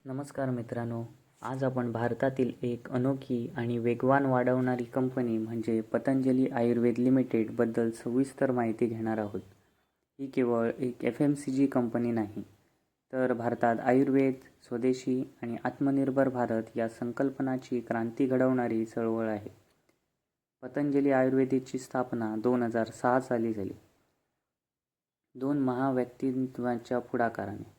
नमस्कार मित्रांनो, आज आपण भारतातील एक अनोखी आणि वेगवान वाढवणारी कंपनी म्हणजे पतंजली आयुर्वेद लिमिटेडबद्दल सविस्तर माहिती घेणार आहोत. ही केवळ एक FMCG कंपनी नाही, तर भारतात आयुर्वेद, स्वदेशी आणि आत्मनिर्भर भारत या संकल्पनाची क्रांती घडवणारी चळवळ आहे. पतंजली आयुर्वेदाची स्थापना 2006 साली झाली. दोन महाव्यक्तित्वांच्या पुढाकाराने,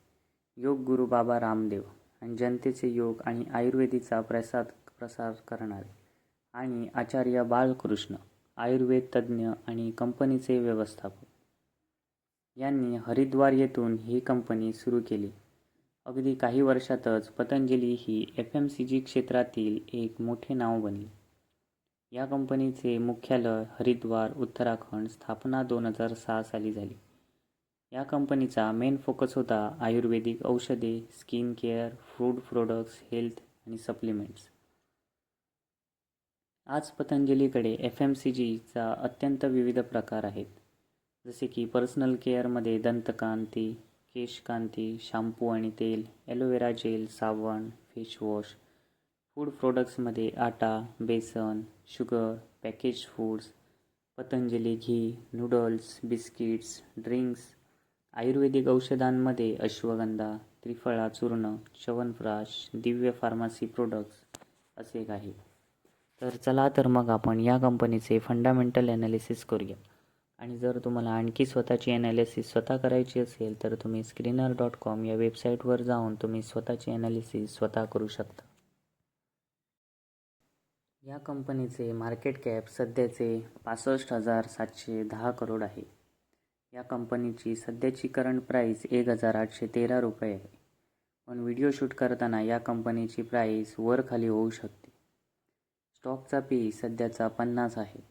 योग गुरु बाबा रामदेव आणि जनतेचे योग आणि आयुर्वेदाचा प्रसार करणारे आणि आचार्य बालकृष्ण, आयुर्वेद तज्ज्ञ आणि कंपनीचे व्यवस्थापक, यांनी हरिद्वार येथून ही कंपनी सुरू केली. अगदी काही वर्षातच पतंजली ही FMCG क्षेत्रातील एक मोठे नाव बनले. या कंपनीचे मुख्यालय हरिद्वार, उत्तराखंड, स्थापना 2006 साली झाली. या कंपनीचा मेन फोकस होता आयुर्वेदिक औषधे, skin care, food products, health आणि सप्लिमेंट्स. आज पतंजलीकडे FMCGचा अत्यंत विविध प्रकार आहेत, जसे की पर्सनल केअरमध्ये दंतकांती, केशकांती, शॅम्पू आणि तेल, ॲलोवेरा जेल, साबण, फेसवॉश. फूड प्रोडक्ट्समध्ये आटा, बेसन, शुगर, पॅकेज फूड्स, पतंजली घी, नूडल्स, बिस्किट्स, ड्रिंक्स. आयुर्वेदिक औषधांमध्ये अश्वगंधा, त्रिफळा चूर्ण, च्यवनप्राश, दिव्य फार्मसी प्रोडक्ट्स असे काही. चला तर मग आपण या कंपनीचे फंडामेंटल ॲनालिसिस करूया. आणि जर तुम्हाला आणखी स्वतःची ॲनालिसिस स्वतः करायची असेल तर तुम्ही screener.com या वेबसाईटवर जाऊन तुम्ही स्वतःची ॲनालिसिस स्वतः करू शकता. या कंपनीचे मार्केट कॅप सध्याचे 65,710 करोड आहे. या कंपनीची सध्याची करंट प्राईस 1,813 रुपये आहे. पण व्हिडिओ शूट करताना या कंपनीची प्राईस वर खाली होऊ शकते. स्टॉकचा PE सध्याचा 50 आहे.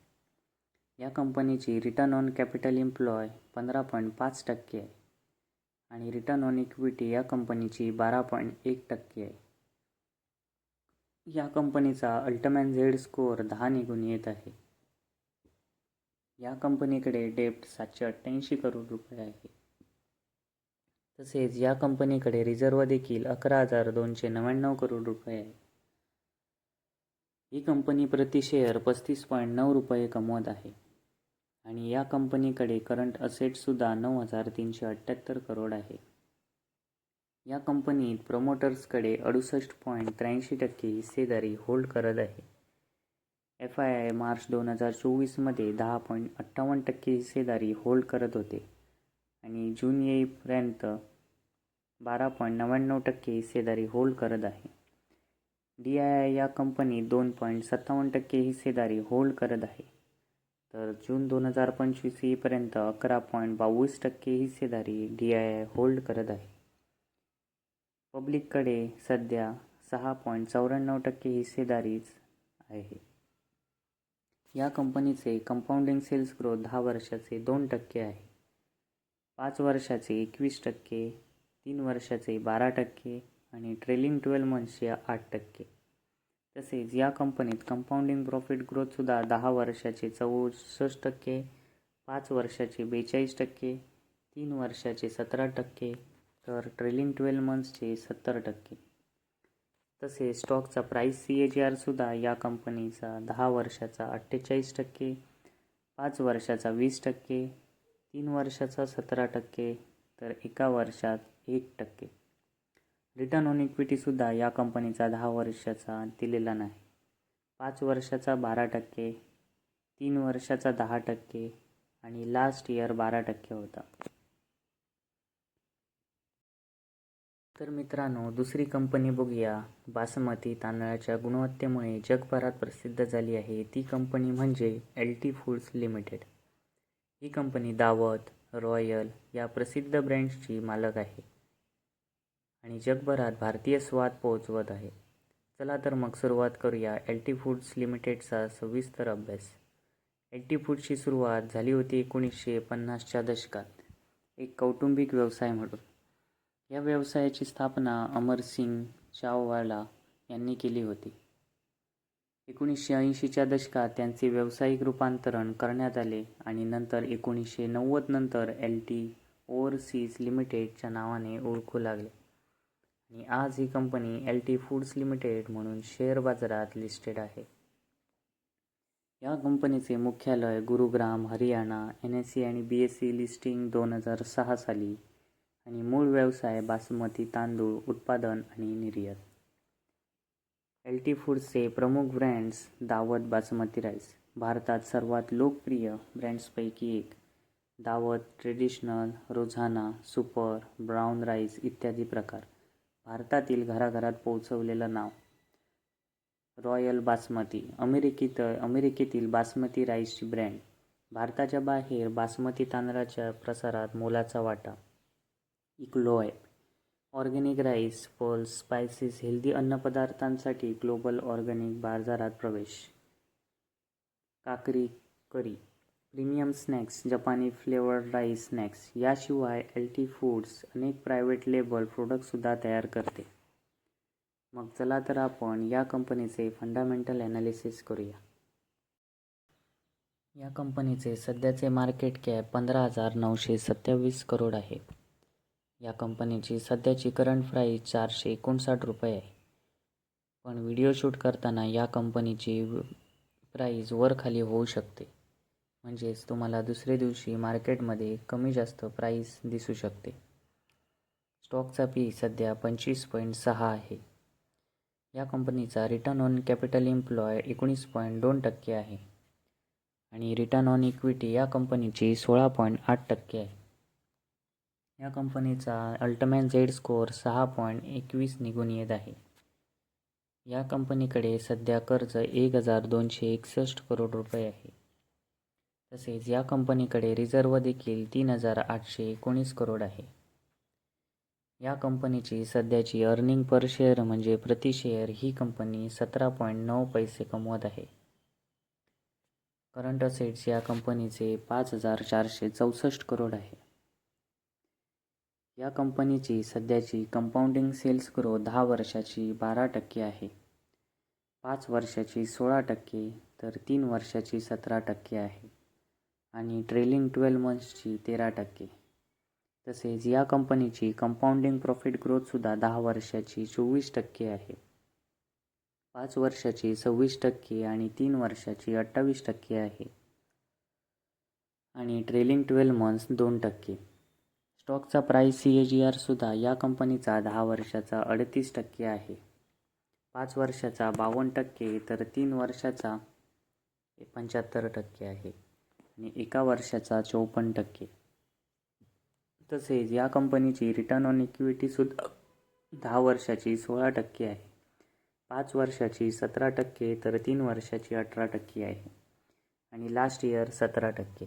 या कंपनीची रिटर्न ऑन कॅपिटल एम्प्लॉय 15.5% आहे आणि रिटर्न ऑन इक्विटी या कंपनीची 12.1% आहे. या कंपनीचा अल्टमॅन झेड स्कोअर 10 निघून येत आहे. या कंपनीकडे डेब्ट 788 करोड रुपये आहे. तसेच या कंपनीकडे रिझर्व्ह देखील 11,299 करोड रुपये आहे. ही कंपनी प्रति शेअर 35.9 रुपये कमवत आहे आणि या कंपनीकडे करंट असेट्ससुद्धा 9,378 करोड आहे. या कंपनीत प्रमोटर्सकडे 68.83% हिस्सेदारी होल्ड करत आहे. FII मार्च 2024 मध्ये 10.58% हिस्सेदारी होल्ड करत होते आणि जून येईपर्यंत 12.99% हिस्सेदारी होल्ड करत आहे. DII या कंपनीत 2.57% हिस्सेदारी होल्ड करत आहे, तर जून 2025 येईपर्यंत 11.22% हिस्सेदारी DII होल्ड करत आहे. पब्लिककडे सध्या 6.94% हिस्सेदारीच आहे. या कंपनीचे कंपाऊंडिंग सेल्स ग्रोथ 10 वर्षाचे 2% आहे, 5 वर्षाचे 21%, 3 वर्षाचे 12% आणि ट्रेलिंग 12 मंथ्सचे 8%. तसेच या कंपनीत कंपाऊंडिंग प्रॉफिट ग्रोथसुद्धा 10 वर्षाचे 64%, 5 वर्षाचे 42%, 3 वर्षाचे 17%, तर ट्रेलिंग 12 मंथ्सचे 70%. तसेच स्टॉकचा प्राईस CAGR सुद्धा या कंपनीचा 10 वर्षाचा 48%, 5 वर्षाचा 20%, 3 वर्षाचा 17%, तर 1 वर्षात 1%. रिटर्न ऑन इक्विटीसुद्धा या कंपनीचा 10 वर्षाचा दिलेला नाही, 5 वर्षाचा 12%, 3 वर्षाचा 10% आणि लास्ट इयर 12% होता. तर मित्रांनो, दुसरी कंपनी बघूया. बासमती तांदळाच्या गुणवत्तेमुळे जगभरात प्रसिद्ध झाली आहे ती कंपनी म्हणजे LT फूड्स लिमिटेड. ही कंपनी दावत, रॉयल या प्रसिद्ध ब्रँड्सची मालक आहे आणि जगभरात भारतीय स्वाद पोहोचवत आहे. चला तर मग सुरुवात करूया LT फूड्स लिमिटेडचा सविस्तर अभ्यास. LT फूड्सची सुरुवात झाली होती 1950च्या दशकात एक कौटुंबिक व्यवसाय म्हणून. या व्यवसायाची स्थापना अमरसिंग चाववाला यांनी केली होती. 1980च्या दशकात त्यांचे व्यावसायिक रूपांतरण करण्यात आले आणि नंतर 1990 नंतर LT ओव्हरसीज लिमिटेडच्या नावाने ओळखू लागले आणि आज ही कंपनी LT फूड्स लिमिटेड म्हणून शेअर बाजारात लिस्टेड आहे. या कंपनीचे मुख्यालय गुरुग्राम, हरियाणा, NSE आणि BSE लिस्टिंग 2006 साली आणि मूळ व्यवसाय बासमती तांदूळ उत्पादन आणि निर्यात. LT फूड्सचे प्रमुख ब्रँड्स दावत बासमती राईस, भारतात सर्वात लोकप्रिय ब्रँड्सपैकी एक. दावत ट्रेडिशनल, रोझाना, सुपर, ब्राऊन राईस इत्यादी प्रकार. भारतातील घराघरात पोहोचवलेलं नाव. रॉयल बासमती, अमेरिकेतील बासमती राईसची ब्रँड. भारताच्या बाहेर बासमती तांदळाच्या प्रसारात मोलाचा वाटा. इक्लोय, organic rice, pulse, spices, healthy अन्नपदार्थांसाठी ग्लोबल ऑर्गॅनिक बाजारात प्रवेश. काकरी करी, प्रीमियम स्नॅक्स, जपानी फ्लेवर्ड राईस स्नॅक्स. याशिवाय LT फूड्स अनेक प्रायव्हेट लेबल प्रोडक्टसुद्धा तयार करते. मग चला तर आपण या कंपनीचे फंडामेंटल ॲनालिसिस करूया. या कंपनीचे सध्याचे मार्केट कॅप 15,927 करोड आहे. या कंपनीची सध्याची करंट प्राईस 459 रुपये आहे. पण व्हिडिओ शूट करताना या कंपनीची प्राईस वर खाली होऊ शकते. म्हणजेच तुम्हाला दुसऱ्या दिवशी मार्केटमध्ये कमी जास्त प्राईस दिसू शकते. स्टॉकचा P सध्या 25.6 आहे. या कंपनीचा रिटर्न ऑन कॅपिटल एम्प्लॉय 19.2% आहे आणि रिटर्न ऑन इक्विटी या कंपनीची 16.8% आहे. या कंपनीचा अल्टिमेट झेड स्कोअर 6.21 निघून येत आहे. या कंपनीकडे सध्या कर्ज 1,261 करोड रुपये आहे. तसेच या कंपनीकडे रिझर्व्ह देखील 3,819 करोड आहे. या कंपनीची सध्याची अर्निंग पर शेअर म्हणजे प्रति शेअर ही कंपनी 17.9 पैसे कमवत आहे. करंट असेट्स या कंपनीचे 5,464 करोड आहे. या कंपनीची सध्याची कंपाऊंडिंग सेल्स ग्रोथ 10 वर्षाची 12% आहे, 5 वर्षाची 16% तर 3 वर्षाची 17% आहे आणि ट्रेलिंग 12 मंथ्सची 13%. तसेच या कंपनीची कंपाऊंडिंग प्रॉफिट ग्रोथसुद्धा 10 वर्षाची 24% आहे, 5 वर्षाची 26% आणि 3 वर्षाची 28% आहे आणि ट्रेलिंग 12 मंथ्स 2%. स्टॉकचा प्राईस CAGR सुद्धा या कंपनीचा 10 वर्षाचा 38% आहे, 5 वर्षाचा 52% तर 3 वर्षाचा 75% आहे आणि 1 वर्षाचा 54%. तसेच या कंपनीची रिटर्न ऑन इक्विटीसुद्धा 10 वर्षाची 16% आहे, 5 वर्षाची 17% तर 3 वर्षाची 18% आहे आणि लास्ट इयर 17%.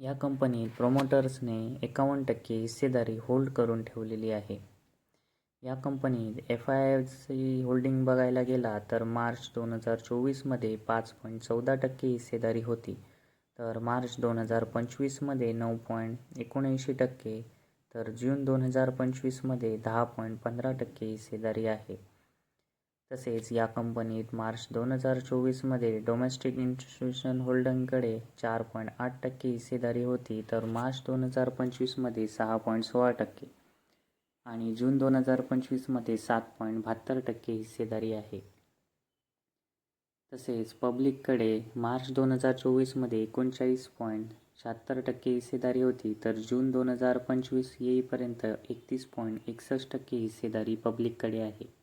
या कंपनीत प्रोमोटर्सने 51% हिस्सेदारी होल्ड करून ठेवलेली आहे. या कंपनीत FIIची होल्डिंग बघायला गेला तर मार्च 2024मध्ये 5.14% हिस्सेदारी होती, तर मार्च 2025मध्ये 9.79% तर जून 2025मध्ये 10.15% हिस्सेदारी आहे. तसेच या कंपनीत मार्च 2024मध्ये डोमेस्टिक इन्स्टिट्यूशन होल्डरकडे 4.8% हिस्सेदारी होती, तर मार्च 2025मध्ये 6.16% आणि जून 2025मध्ये 7.72% हिस्सेदारी आहे. तसेच पब्लिककडे मार्च 2024मध्ये 39.76% हिस्सेदारी होती, तर जून 2025 येईपर्यंत 31.61% हिस्सेदारी पब्लिककडे आहे.